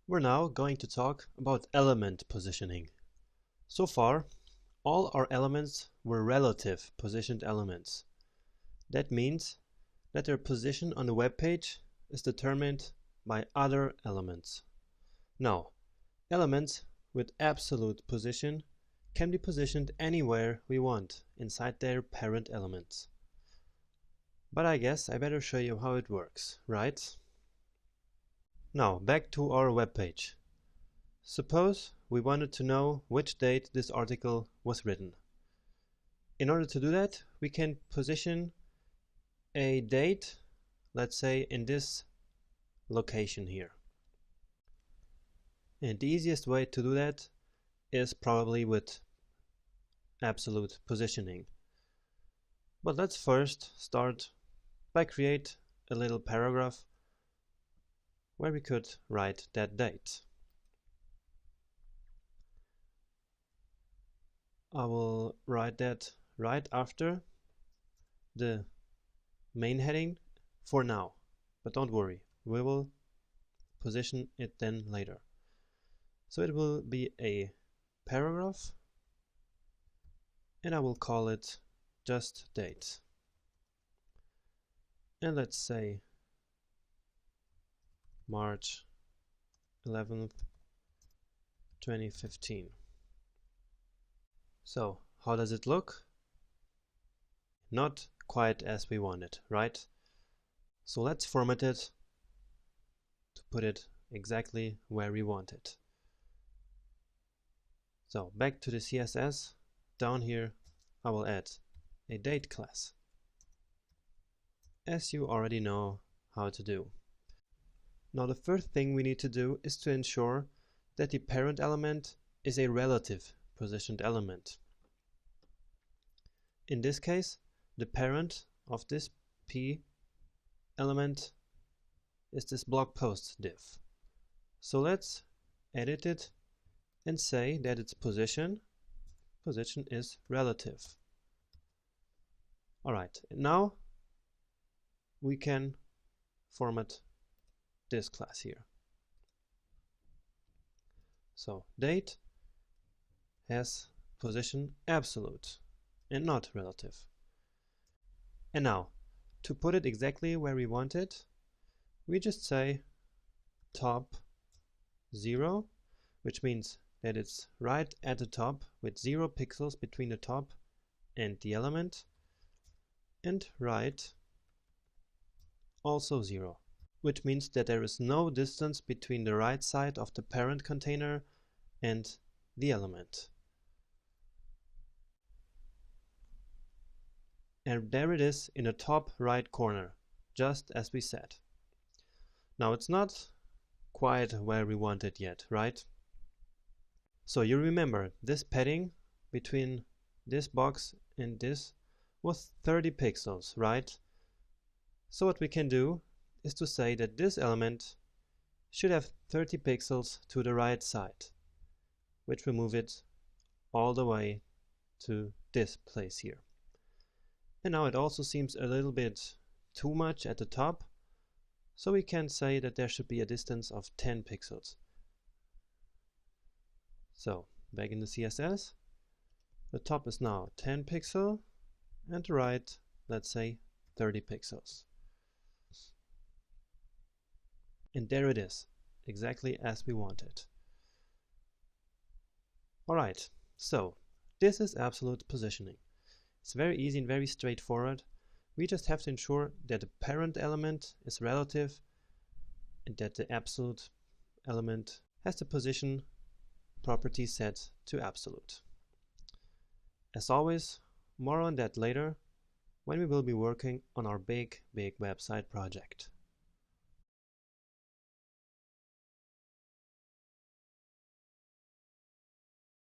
We're now going to talk about element positioning. So far, all our elements were relative positioned elements. That means that their position on the web page is determined by other elements. Now, elements with absolute position can be positioned anywhere we want inside their parent elements. But I guess I better show you how it works, right? Now, back to our web page. Suppose we wanted to know which date this article was written. In order to do that, we can position a date, let's say in this location here. And the easiest way to do that is probably with absolute positioning. But let's first start by create a little paragraph where we could write that date. I will write that right after the main heading for now, but don't worry, we will position it then later. So it will be a paragraph and I will call it just date. And let's say March 11th, 2015. So, how does it look? Not quite as we want it, right? So let's format it to put it exactly where we want it. So back to the CSS, down here I will add a date class, as you already know how to do. Now the first thing we need to do is to ensure that the parent element is a relative positioned element. In this case, the parent of this P element is this blog post div. So let's edit it and say that its position is relative. Alright, now we can format this class here. So date has position absolute and not relative. And now, to put it exactly where we want it, we just say top 0, which means that it's right at the top with 0 pixels between the top and the element, and right also 0, which means that there is no distance between the right side of the parent container and the element. And there it is in the top right corner, just as we said. Now it's not quite where we want it yet, right? So you remember this padding between this box and this was 30 pixels, right? So what we can do is to say that this element should have 30 pixels to the right side, which will move it all the way to this place here. And now it also seems a little bit too much at the top, so we can say that there should be a distance of 10 pixels. So back in the CSS, the top is now 10 pixels and the right, let's say 30 pixels. And there it is, exactly as we want it. Alright, so this is absolute positioning. It's very easy and very straightforward. We just have to ensure that the parent element is relative and that the absolute element has the position property set to absolute. As always, more on that later when we will be working on our big website project.